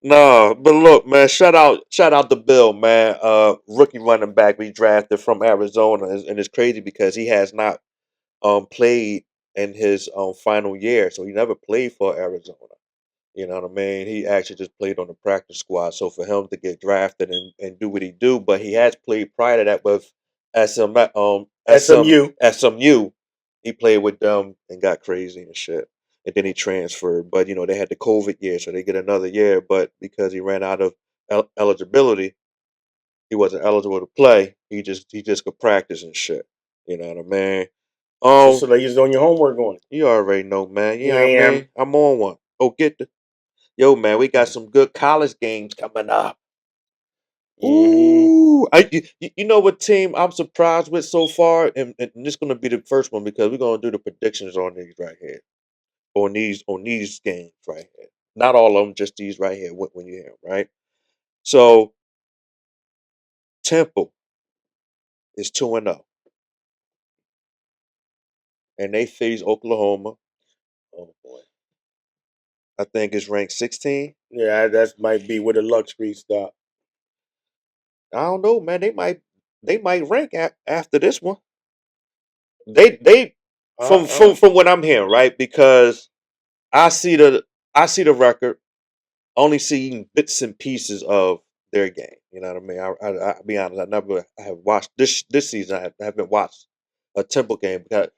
No, but look, man, shout out to Bill, man. Rookie running back we drafted from Arizona, and it's crazy because he has not played in his final year, so he never played for Arizona. You know what I mean? He actually just played on the practice squad. So for him to get drafted and do what he do, but he has played prior to that with SMU. SMU. He played with them and got crazy and shit. And then he transferred. But they had the COVID year, so they get another year. But because he ran out of eligibility, he wasn't eligible to play. He just could practice and shit. You know what I mean? Just Um, so that you're doing your homework on it. you already know, man. You know what I Yeah. mean? I'm on one. Oh, get the Yo, man, we got some good college games coming up. Mm-hmm. Ooh, you know what team I'm surprised with so far, and this gonna be the first one because we're gonna do the predictions on these right here, on these games right here. Not all of them, just these right here. When you hear them, right? So Temple is 2-0, and they face Oklahoma. Oh boy. I think it's ranked 16. Yeah, that might be where the luxury stop. I don't know, man. They might rank after this one. They from what I'm hearing, right? Because I see the I see the record, only seeing bits and pieces of their game. You know what I mean? I'll be honest, I have watched this season. I haven't watched a Temple game because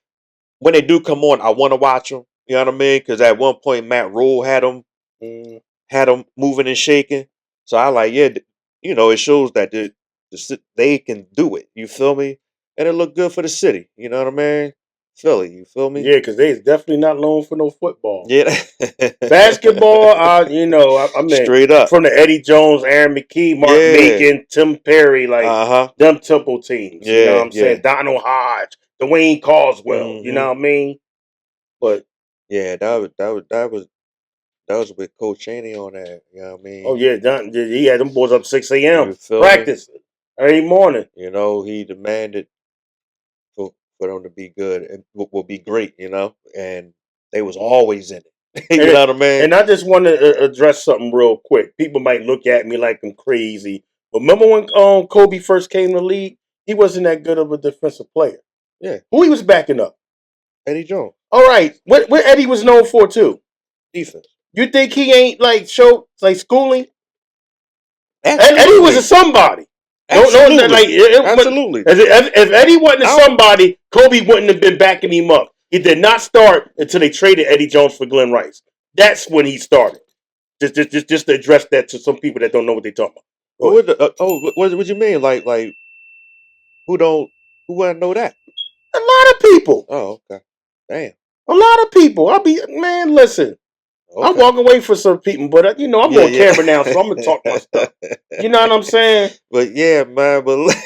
when they do come on, I want to watch them. You know what I mean? Because at one point Matt Rule Mm. had them moving and shaking. So I like, yeah, it shows that they can do it. You feel me? And it looked good for the city. You know what I mean? Philly, you feel me? Yeah, because they's definitely not known for no football. Yeah. Basketball, I mean, Straight up. from the Eddie Jones, Aaron McKee, Mark Yeah. Macon, Tim Perry, like Uh-huh. them Temple teams. You know what Yeah, I'm yeah. saying? Donald Hodge, Dwayne Caldwell. You Hmm. know what I mean? But Yeah, that was with Coach Chaney on that. You know what I oh mean? yeah, he had them boys up 6 a.m. You feel me? practice every morning. He demanded for them to be good and will be great, and they was always in it. You And know what I mean? and I just want to address something real quick. People might look at me like I'm crazy, but remember when Kobe first came to the league? He wasn't that good of a defensive player. Yeah, Who he was backing up? Eddie Jones, All right, what Eddie was known for too. defense. You think he ain't like show like schooling? Eddie was a Absolutely, somebody. No, absolutely, like absolutely. if Eddie wasn't a I don't, somebody, Kobe wouldn't have been backing him up. He did not start until they traded Eddie Jones for Glenn Rice. That's when he started. Just to address that to some people that don't know what they're talking about. Go who ahead. would what you mean? Like who don't who wouldn't know that? A lot of people. Oh, okay, damn, A lot of people. I'll be man. Listen, I'm okay, walking away for some people, but I'm yeah, on camera now, yeah. so I'm gonna talk my stuff. You know what I'm saying? But yeah, man, but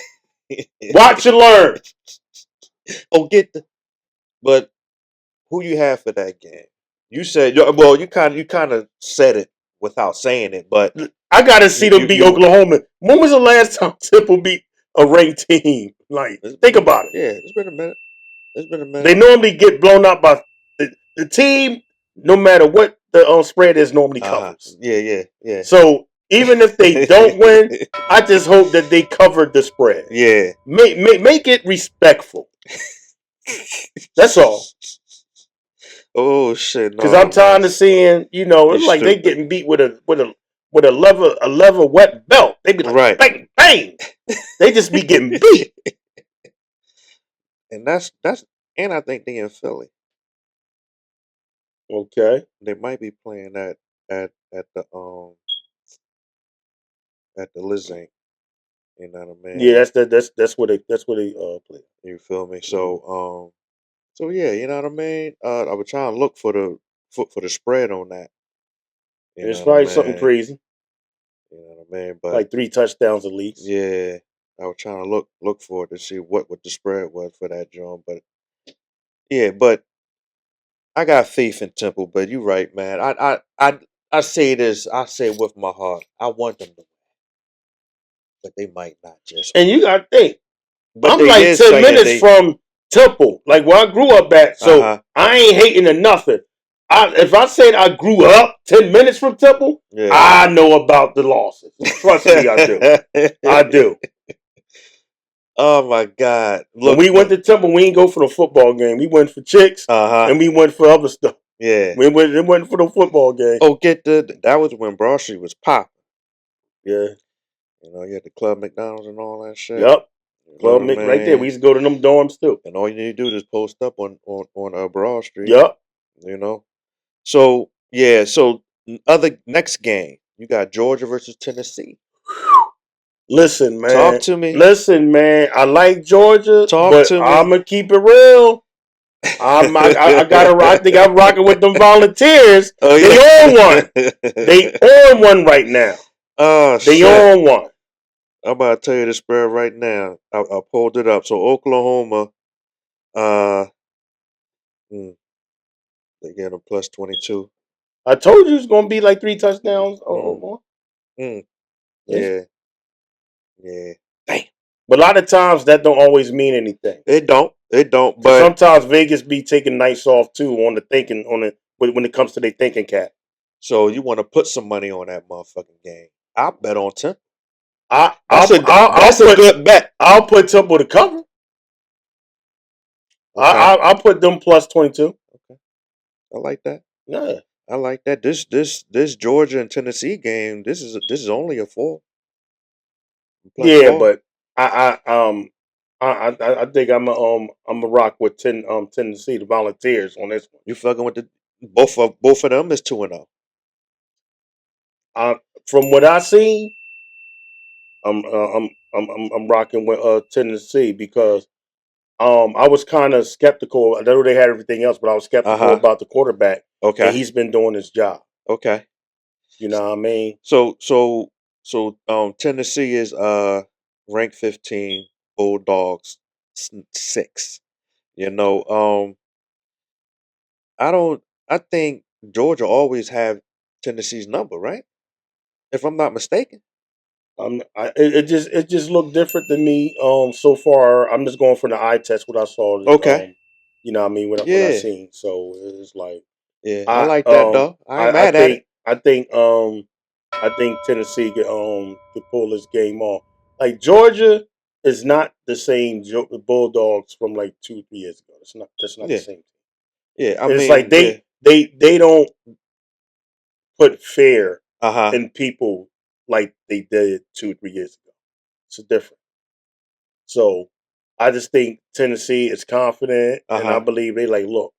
Watch and learn. get the but who you have for that game? You said well, you kind of said it without saying it, but I gotta see you them you beat you Oklahoma. When was the last time Temple beat a ranked team? Like, it's think been about it. yeah, it's been a minute. It's been a They minute. normally get blown out by the team, no matter what the spread is, normally Uh-huh. covers. Yeah, yeah, yeah. So even if they don't win, I just hope that they covered the spread. Yeah. Make it respectful. That's all. Oh shit, Because no I'm man. tired of seeing, You it's like they stupid. getting beat with a leather wet belt. They be like Right. bang bang. They just be getting beat. And that's and I think they in Philly. Okay. They might be playing at the Lizink. You know what I Yeah, mean? that's where they play. You feel me? Mhm. So yeah, you know what I mean? I was trying to look for the spread on that. You And it's know what I probably something mean? crazy, You know what I mean? But like 3 touchdowns at least. yeah, I was trying to look for it to see what the spread was for that joint. But yeah, but I got faith in Temple. But you're right, man. I say this. I say it with my heart. I want them to, but they might not just And win. you got to think, But I'm they like did 10 say that minutes they. from Temple, like where I grew up at. Uh So huh. I ain't hating or nothing. If I said I grew up 10 minutes from Temple, Yeah. I know about the losses. Trust me, I do. I do. Oh my God! When Look, we went to Temple, we didn't go for the football game. We went for chicks, and we went for other stuff. Yeah. We went for the football game. Oh, that was when Broad Street was popping. Yeah. You had the Club McDonald's and all that shit. Yep. You Club know what I Mick right there. mean? We used to go to them dorms too. And all you need to do is post up on Broad Street. Yep. So yeah, so next game, you got Georgia versus Tennessee. Listen, man. Talk to me. Listen, man. I like Georgia, but I'm gonna keep it real. I think I'm rocking with them Volunteers. Oh, yeah. They on one. They on one right now. Oh, they on one. I'm about to tell you the spread right now. I pulled it up. So Oklahoma, they get a plus 22. I told you it's gonna be like 3 touchdowns. Oklahoma. Yeah. Yeah. Damn. But a lot of times that don't always mean anything. It don't. But sometimes Vegas be taking nights off too on the thinking when it comes to their thinking cap. So you want to put some money on that motherfucking game? I'll bet on Temple. That's a good bet. I'll put Temple to cover. Okay. I'll put them plus 22. Okay. I like that. Yeah. I like that. This Georgia and Tennessee game, this is only a 4. Yeah, 4. But I think I'm a rock with Tennessee, the Volunteers on this one. You fucking with the both of them is 2-0. From what I see, I'm rocking with Tennessee because I was kind of skeptical. I know they had everything else, but I was skeptical about the quarterback. Okay, and he's been doing his job. Okay, you know what I mean. So Tennessee is ranked 15, Bulldogs 6. I think Georgia always have Tennessee's number, right? If I'm not mistaken. It just looked different than me. So far, I'm just going for the eye test. What I saw. Okay. You know what I mean. What I seen. So it's like. Yeah, I like that though. I ain't mad at it. I think Tennessee could pull this game off. Like Georgia is not the same Bulldogs from like 2-3 years ago. That's not the same. Yeah, I mean, it's like they don't put fear in people like they did 2-3 years ago. It's different. So I just think Tennessee is confident, and I believe they like, look,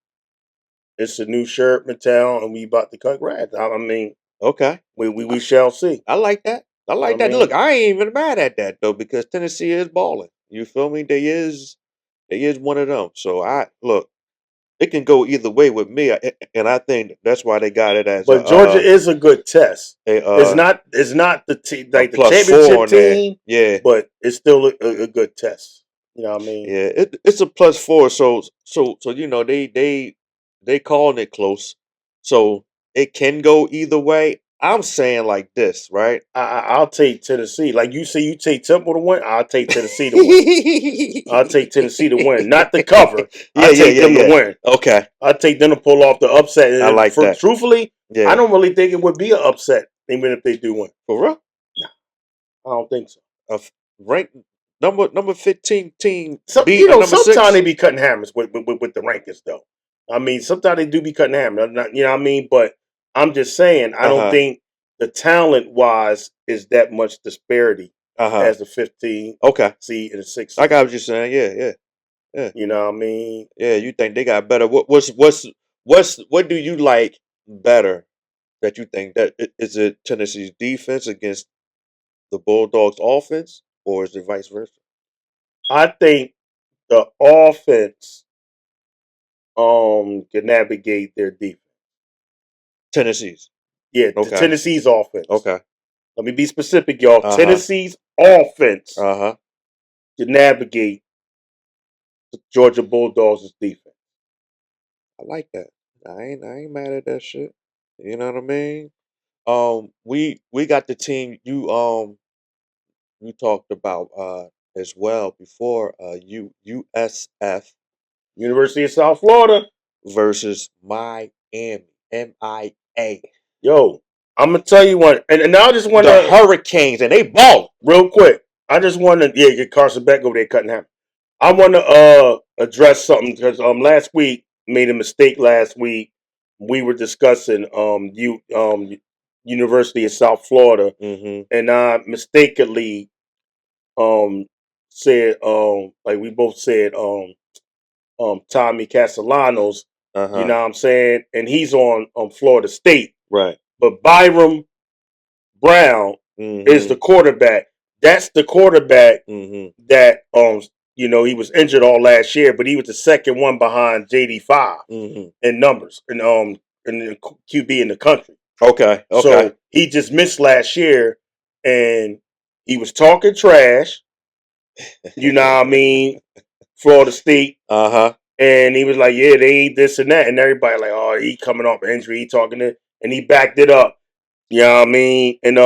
it's a new Sherman town, and we about to cut grass. I mean, okay, we shall see. I like that. I like that. Look, I ain't even mad at that though because Tennessee is balling. You feel me? They is one of them. So it can go either way with me, and I think that's why they got it as. But Georgia is a good test. It's not the team like the championship team. Yeah, but it's still a good test. You know what I mean? Yeah, it's a +4. So they calling it close. So it can go either way. I'm saying like this, right? I'll take Tennessee. Like you say, you take Temple to win. I'll take Tennessee to win. I'll take Tennessee to win, not the cover. I'll take them to win. Okay. I'll take them to pull off the upset. And I like that. Truthfully, I don't really think it would be an upset, even if they do win. For real? No, I don't think so. Rank number 15 team. Sometimes they be cutting hammers with the rankings, though. I mean, sometimes they do be cutting hammers. You know what I mean? But I'm just saying, I don't think the talent wise is that much disparity as the 15 seed and the 6 seed. I got what you're saying. Yeah. You know what I mean? Yeah, you think they got better? What do you like better? That you think that is it Tennessee's defense against the Bulldogs' offense, or is it vice versa? I think the offense can navigate their defense. Tennessee's. Yeah, Tennessee's offense. Okay. Let me be specific, y'all. Tennessee's offense to navigate the Georgia Bulldogs' defense. I like that. I ain't mad at that shit. You know what I mean? We got the team you talked about as well before USF University of South Florida versus Miami. MIA. Yo, I'm gonna tell you one, and I just want The to Hurricanes, and they ball real quick. I just want to get Carson back over there cutting him. I want to address something because last week made a mistake. Last week we were discussing University of South Florida, and I mistakenly said like we both said Tommy Castellanos. You know what I'm saying? And he's on Florida State. Right. But Byram Brown is the quarterback. That's the quarterback that he was injured all last year, but he was the second one behind JD5 in numbers and in the QB in the country. Okay. So he just missed last year, and he was talking trash. You know what I mean? Florida State. And he was like, yeah, they ain't this and that. And everybody like, oh, he coming off an injury. He talking to, and he backed it up. You know what I mean? And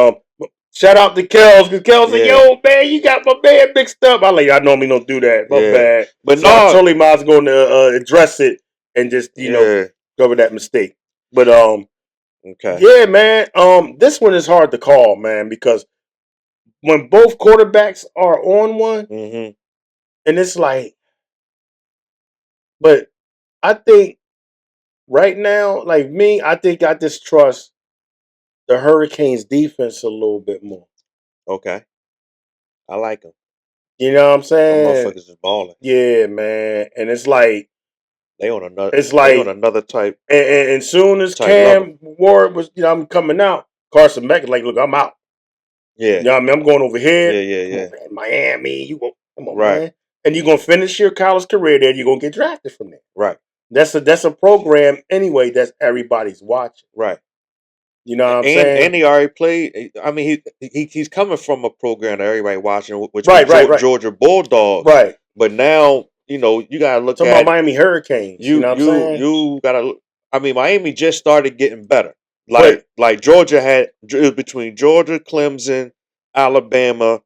shout out to Kels, because Kels said, yo, man, you got my man mixed up. I like, I normally don't do that. My bad. But so I told him I was going to address it and just, cover that mistake. But yeah, man, this one is hard to call, man, because when both quarterbacks are on one, and it's like, but I think right now, like me, I think I just trust the Hurricanes defense a little bit more. Okay. I like them. You know what I'm saying? The motherfuckers is balling. Yeah, man. And it's like they on another. It's like they on another type. And soon as Cam Ward was, I'm coming out. Carson Beck is like, look, I'm out. Yeah. You know what I mean? I'm going over here. Yeah. On, man, Miami, you go, come on, man. And you're gonna finish your college career there. You're gonna get drafted from there. Right. That's a program anyway. That's everybody's watching. Right. You know what I'm saying? And he already played. I mean, he's coming from a program that everybody watching, which was Georgia Bulldogs. Right. But now, you gotta look at Miami Hurricanes. You know what I'm saying? You gotta. I mean, Miami just started getting better. Like Georgia had between Georgia, Clemson, Alabama.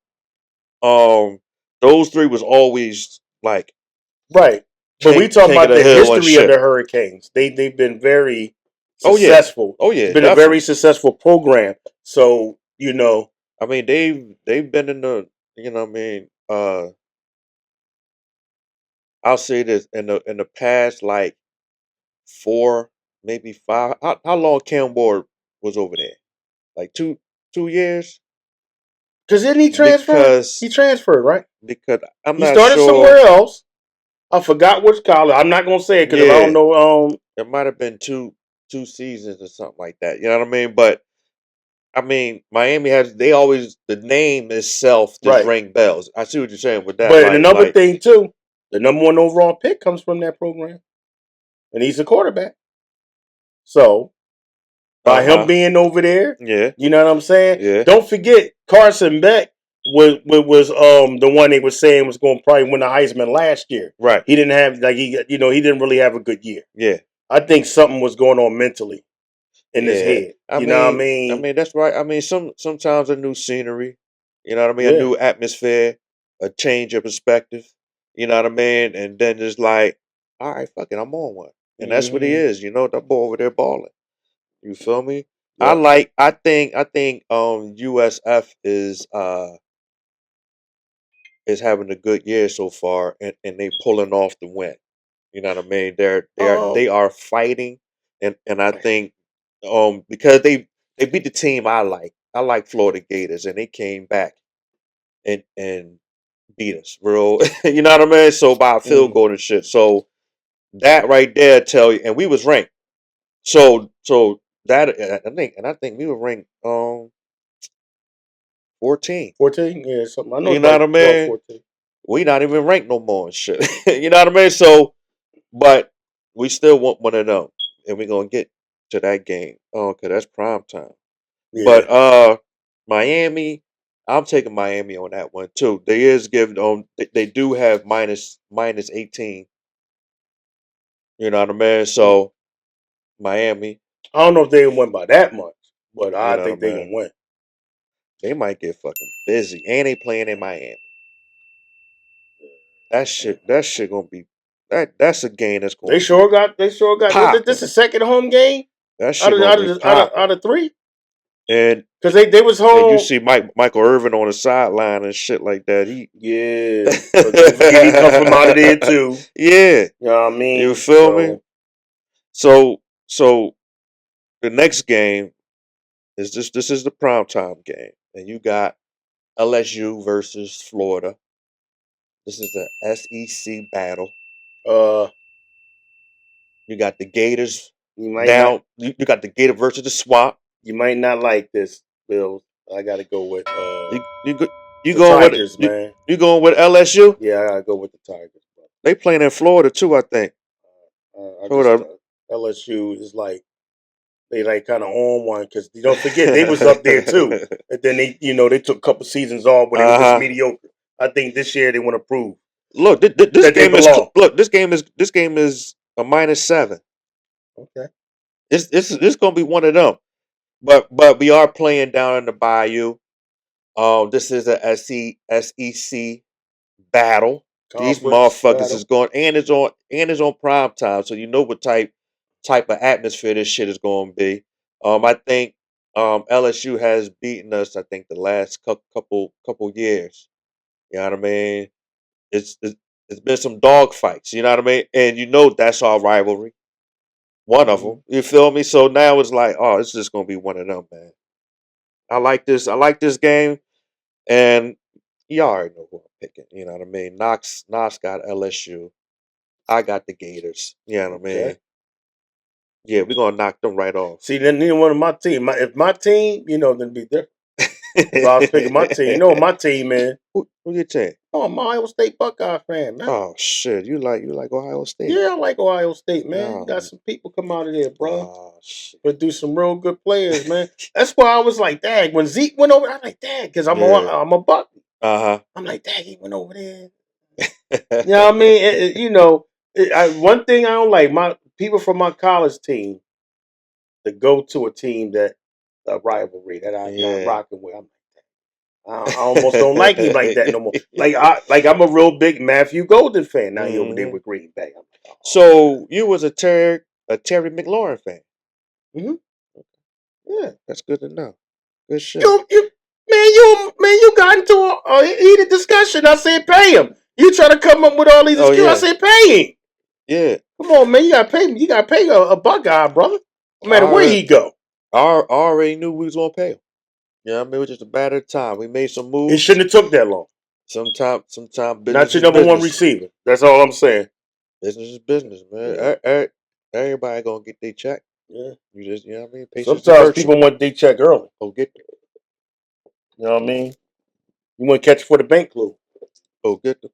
Those three was always like right. But we talking about the history of the Hurricanes. They've been very successful. Oh yeah. It's been a very successful program. So, I mean, they've been in the, I mean, I'll say this in the past like 4, maybe 5. How long Cam Ward was over there? Like 2 years? Because didn't he transfer? He transferred, right? Because he started somewhere else. I forgot which college. I'm not gonna say it because I don't know. It might have been two seasons or something like that. You know what I mean? But I mean, Miami the name itself just ring bells. I see what you're saying with that. But another thing too, the number 1 overall pick comes from that program, and he's a quarterback. So by him being over there, you know what I'm saying? Yeah. Don't forget Carson Beck was the one they were saying was going to probably win the Heisman last year. Right. He didn't have he didn't really have a good year. Yeah. I think something was going on mentally in his head. You know what I mean? I mean, that's right. I mean, sometimes a new scenery, you know what I mean? A new atmosphere, a change of perspective, you know what I mean? And then just like, all right, fuck it, I'm on one. And that's what he is, that boy over there balling. You feel me? Yep. I think USF is having a good year so far, and they pulling off the win. You know what I mean? They are fighting, and I think because they beat the team I like. I like Florida Gators, and they came back and beat us, bro. You know what I mean? So by a field goal and shit. So that right there tell you, and we was ranked. So that I think we were ranked 14. 14? Yeah, something. I know. You know what I mean? 14. We not even ranked no more and shit. You know what I mean? So, but we still want one of them, and we're gonna get to that game. Oh, okay, that's prime time. Yeah. But Miami, I'm taking Miami on that one too. They is giving they do have minus 18. You know what I mean? So Miami. I don't know if they win by that much, but I think they gonna win. They might get fucking busy, and they playing in Miami. That shit gonna be that's a game that's gonna. They sure got. Pop. This is a second home game. That shit gonna be popping. Out of 3. And because they was home. And you see Michael Irvin on the sideline and shit like that. But don't forget he come from out of there too. Yeah, you know what I mean. You feel me? So the next game is this. This is the primetime game, and you got LSU versus Florida. This is the SEC battle. You got the Gators down. You got the Gator versus the Swamp. You might not like this, Bill. I got to go with you the going Tigers, with man. You going with LSU? Yeah, I gotta go with the Tigers. Bro. They playing in Florida too, I think. LSU is like they like kind of on one because you don't forget they was up there too, and then they took a couple seasons off when they were just mediocre. I think this year they want to prove. Look, this game is a -7. Okay, this gonna be one of them. But we are playing down in the Bayou. This is a SEC battle. These motherfuckers is going and it's on prime time, so you know what type of atmosphere this shit is going to be. I think LSU has beaten us. I think the last couple years. You know what I mean? It's been some dog fights. You know what I mean? And that's our rivalry. One of them. You feel me? So now it's like, oh, it's just gonna be one of them, man. I like this. I like this game, and you already know who I'm picking. You know what I mean? Knox got LSU. I got the Gators. You know what I mean? Yeah, we're gonna knock them right off. See, then neither one of my team. If my team, then be different. If I was picking my team, my team, man. Who your team? Oh, I'm an Ohio State Buckeye fan, man. Oh shit, you like Ohio State? Yeah, I like Ohio State, man. Got some people come out of there, bro. Oh shit, produce some real good players, man. That's why I was like, dang. When Zeke went over, I'm like, dang, because I'm a Buck. I'm like, dang, he went over there. You know what I mean? One thing I don't like, my people from my college team to go to a team that a rivalry that I'm not rocking with. I almost don't like him like that no more. I'm a real big Matthew Golden fan. Now he over there with Green Bay. I'm like, so you was a Terry McLaurin fan? Mm-hmm. Yeah, that's good to know. Good shit. You got into a heated discussion. I said pay him. You try to come up with all these excuses. I said pay him. Yeah. Come on, man. You gotta pay him. You gotta pay a Buckeye, brother. No matter where he go. I already knew we was gonna pay him. You know what I mean? It was just a matter of time. We made some moves. It shouldn't have took that long. Sometime business. Not your number one receiver. That's all I'm saying. Business is business, man. Yeah. Everybody gonna get their check. Yeah. You just, you know what I mean? Patience. Sometimes people want their check early. Go get them. You know what I mean? You want to catch for the bank clue. Go get them.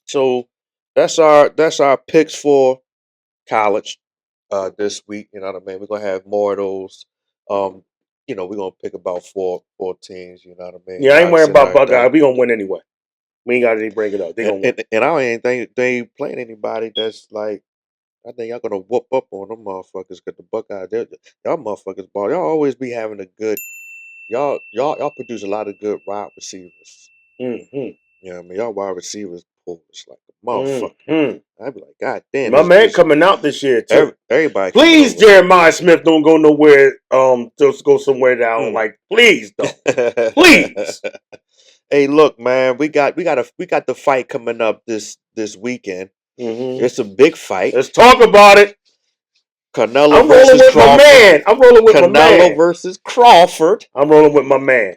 So that's our picks for college this week. You know what I mean? We're gonna have more of those. We're gonna pick about four teams. You know what I mean? Yeah, I ain't worried about Buckeye. We gonna win anyway. We ain't got to bring it up. They gonna win. And I don't even think they ain't playing anybody that's like. I think y'all gonna whoop up on them motherfuckers because the Buckeyes, y'all motherfuckers ball. Y'all always be having a good. Y'all produce a lot of good wide receivers. Mm-hmm. You know what I mean? Y'all wide receivers pull us like a motherfucker. Mm-hmm. I'd be like, God damn. My man coming out this year too. Everybody. Please, Jeremiah Smith, don't go nowhere. Just go somewhere that I don't like. Please don't. Please. Hey, look, man. We got the fight coming up this weekend. Mm-hmm. It's a big fight. Let's talk about it. Canelo versus Crawford. I'm rolling with my man. Canelo versus Crawford. I'm rolling with my man.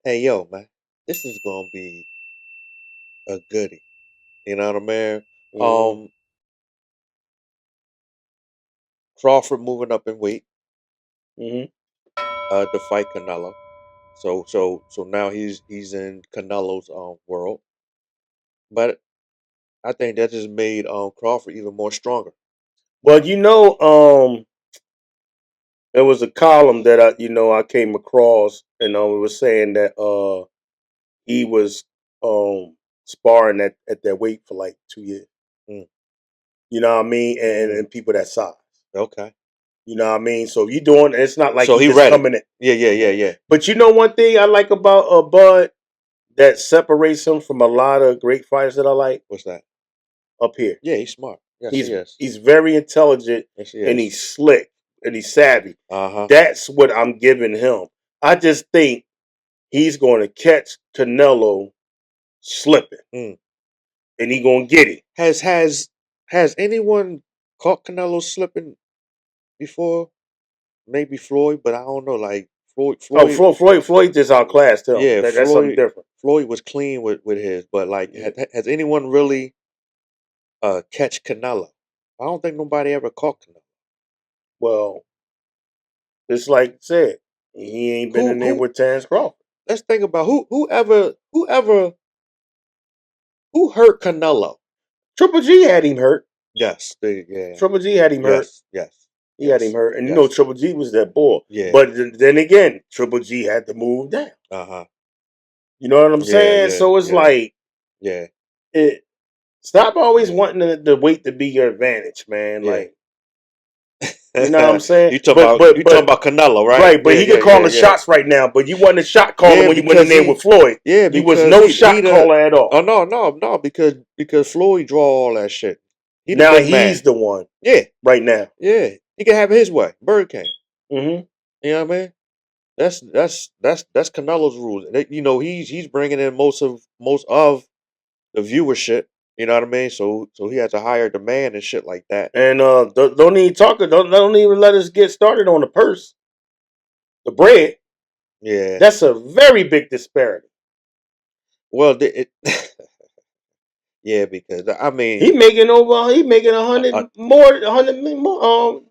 Hey, yo, man. This is gonna be a goodie. You know what I mean? Mm-hmm. Crawford moving up in weight. Mm-hmm. To fight Canelo. So now he's in Canelo's world. But I think that just made Crawford even more stronger. Well, there was a column that I came across, and it was saying that he was sparring at that weight for like 2 years. Mm. You know what I mean? And people that size. Okay. You know what I mean? So you doing it's not like so he's just coming in. Yeah. But you know one thing I like about Bud that separates him from a lot of great fighters that I like? What's that? Up here. Yeah, he's smart. Yes, he is. He's very intelligent and he's slick. and he's savvy. That's what I'm giving him. I just think he's going to catch Canelo slipping, and he's going to get it. Has anyone caught Canelo slipping before? Maybe Floyd, but I don't know. Like Floyd. Floyd just outclassed him. Yeah, That's something different. Floyd was clean with his, but like, has anyone really catch Canelo? I don't think nobody ever caught Canelo. Well, it's like I said, he ain't been in there with Terrence Crawford. Let's think about whoever who hurt Canelo. Triple G had him hurt. Yes, yeah. Triple G had him hurt. Yes. He had him hurt. And you know Triple G was that bull. Yeah. But then again, Triple G had to move down. You know what I'm saying? So it's like, stop always wanting the weight to be your advantage, man. Like, you know what I'm saying? You talking about Canelo, right? Right, but he can call the shots right now. But you wasn't a shot caller when you went in there with Floyd. Yeah, you was no shot caller at all. Oh no, because Floyd draw all that shit. Now he's the one. Yeah, right now. Yeah, he can have it his way. Bird King. Mm-hmm. You know what I mean? That's Canelo's rules. You know, he's bringing in most of the viewership. You know what I mean? So he has a higher demand and shit like that. And don't even talk. Don't even let us get started on the purse, the bread. Yeah, that's a very big disparity. Well, yeah, because I mean, he making 100 more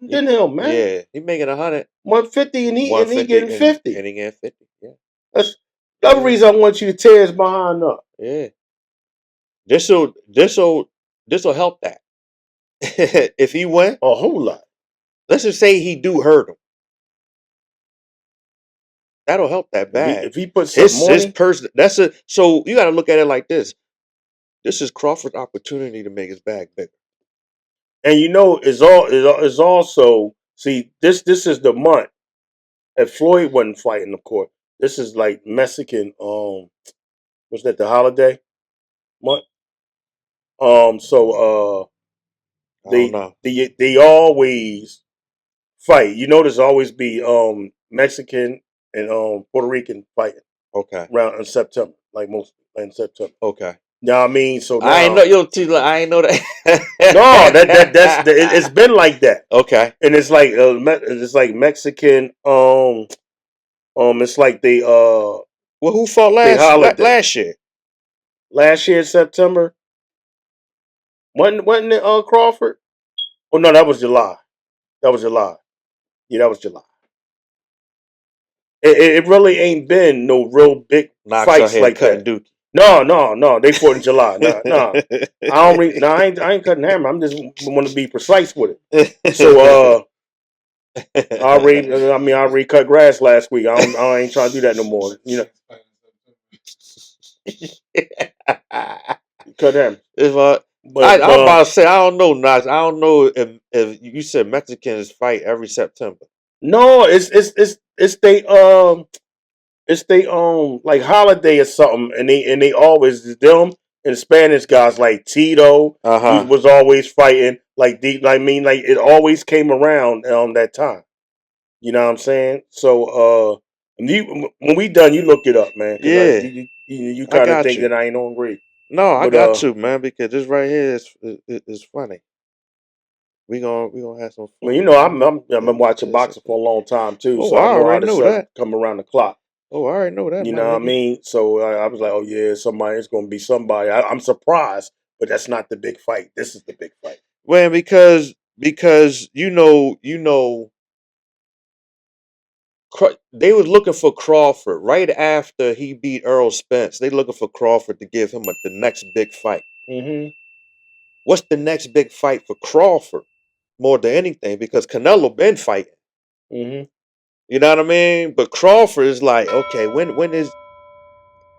than him, man. Yeah, he making 100, 150, and he getting 50, and he getting 50. Yeah, that's the other reason I want you to tear his behind up. Yeah, this'll help that. If he win a whole lot, let's just say he do hurt him. That'll help that bad. If he puts his person, so you got to look at it like this. This is Crawford's opportunity to make his bag bigger. And you know, is also see this is the month. If Floyd wasn't fighting, of course, this is like Mexican. Was that the holiday month? They always fight. You know, there's always be Mexican and Puerto Rican fighting. Okay. Around in September, like most in September. Okay. You know what I mean? So now, I ain't know I ain't know that. No, that's it's been like that. Okay. And it's like Mexican. It's like they Well, who fought last year? Last year September. Wasn't it Crawford? Oh no, that was July. Yeah, that was July. It really ain't been no real big fights like that. Dookie. No. They fought in July. No. I ain't cutting hammer. I'm just want to be precise with it. So I already cut grass last week. I ain't trying to do that no more. You know. Cut hammer. I'm about to say I don't know, Knox. I don't know if you said Mexicans fight every September. No, it's they like holiday or something, and they always them and Spanish guys like Tito was always fighting. Like it always came around that time. You know what I'm saying? So when we done, you look it up, man. Yeah, you kind of think that I ain't on agree. No, I got to, man, because this right here is funny. We gonna have some fun. Well, you know, I've been watching boxing for a long time too, so I know how to shut come around the clock. Oh, I already know that. You know what I mean? So I was like, oh yeah, it's going to be somebody. I'm surprised, but that's not the big fight. This is the big fight. Well, because you know, they was looking for Crawford right after he beat Errol Spence. They looking for Crawford to give him the next big fight. Mm-hmm. What's the next big fight for Crawford? More than anything, because Canelo been fighting. Mm-hmm. You know what I mean? But Crawford is like, okay, when is,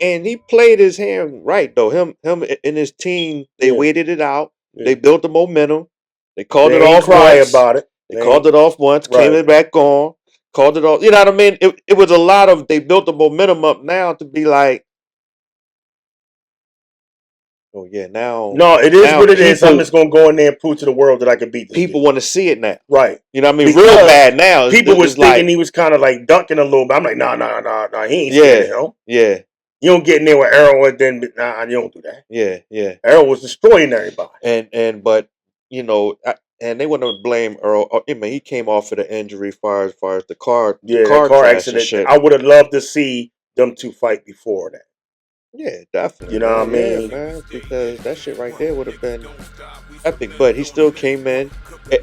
and he played his hand right though. Him and his team, they waited it out. Yeah. They built the momentum. They called it off once. About it. They called it off once. Came it back on. Called it off. You know what I mean? It was a lot of. They built the momentum up now to be like, Oh yeah, now no, it is now what it is. I'm people just gonna go in there and prove to the world that I can beat this people kid. want to see it now. Right. You know what I mean? Because Real bad now. people was It's thinking like he was kind of like dunking a little bit. I'm like, nah, he ain't scared yeah, of him. yeah, You don't get in there with Arrow and then nah, you don't do that. yeah. Arrow was destroying everybody. But you know, and they want to blame Earl. I mean, he came off of the injury, far as the car, That car crash and accident. shit. I would have loved to see them two fight before that. Yeah, definitely. You know what I Yeah, mean? man, because that shit right there would have been epic. But he still came in,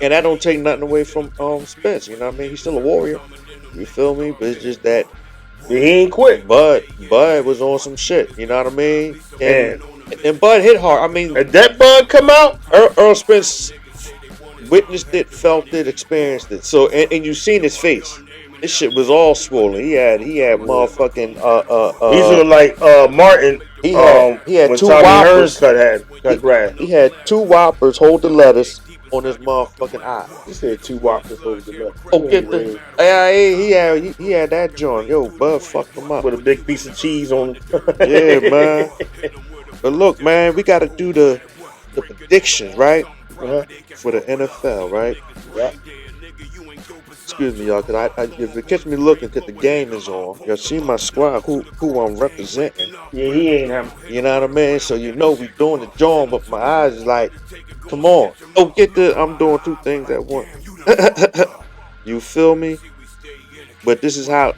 and I don't take nothing away from Spence. You know what I mean? He's still a warrior. You feel me? But it's just that He ain't quit. Bud was on some shit. You know what I mean? And Bud hit hard. I mean, did that Bud come out? Earl Spence witnessed it, felt it, experienced it. So and you seen his face. This shit was all swollen. He had motherfucking He's look like Martin. he had When two Tommy Hearns whoppers. cut grass. He had two whoppers hold the lettuce on his motherfucking eye. He said two whoppers over the left. Oh, get the he had that joint. Yo, Bud fucked him up With a big piece of cheese on it. Yeah, man. But look, man, we got to do the predictions, right? For the NFL, right? Yeah. Excuse me, y'all, because if you catch me looking, because the game is on, y'all see my squad, who I'm representing. Yeah, he ain't him. You know what I mean? So you know we doing the job, but my eyes is like, come on. Oh, I'm doing two things at once. You feel me? But this is how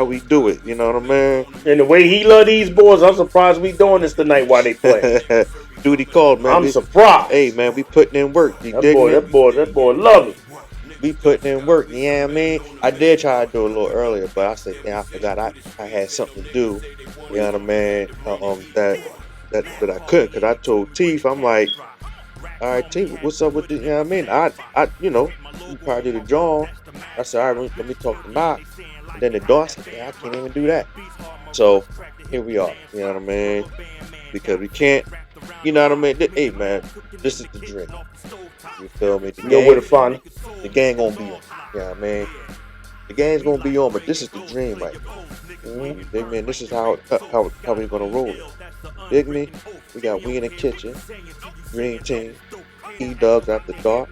we do it. You know what I mean? And the way he love these boys, I'm surprised we doing this tonight while they play. Duty called, man. I'm surprised. Hey, man, we putting in work. You dig me? That boy love it. We putting in work. You know what I mean? I did try to do it a little earlier, but I said, damn, I forgot I had something to do. You know what I mean? That I couldn't, because I told Teeth, I'm like, all right, Teeth, what's up with this? You know what I mean? I you know, you probably did a John. I said, all right, let me talk to Knock. And then the door, I said, yeah, I can't even do that. So here we are. You know what I mean? Because we can't, you know what I mean? Hey, man, this is the dream. You feel me? You know where to find it. The game gonna be on. You know what I mean? The game's gonna be on, but this is the dream right now. Mm-hmm. Big man, this is how we gonna roll it. Dig me? We got we in the kitchen, green team, E-Dubs after dark,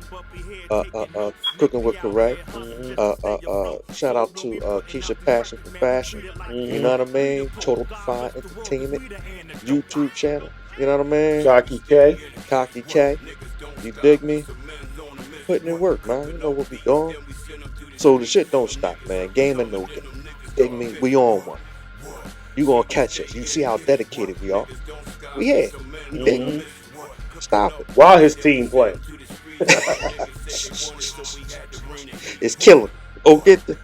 cooking with correct. Mm-hmm. Shout out to Keisha Passion for Fashion. Mm-hmm. You know what I mean? Total Define Entertainment, YouTube channel. You know what I mean? Cocky K. You dig me? Putting in work, man. You know what we doing. So the shit don't stop, man. Game and no game. Dig me? We on one. You gonna catch us. You see how dedicated we are. We here. You dig me? Stop it. While his team plays. It's killing. Oh, get the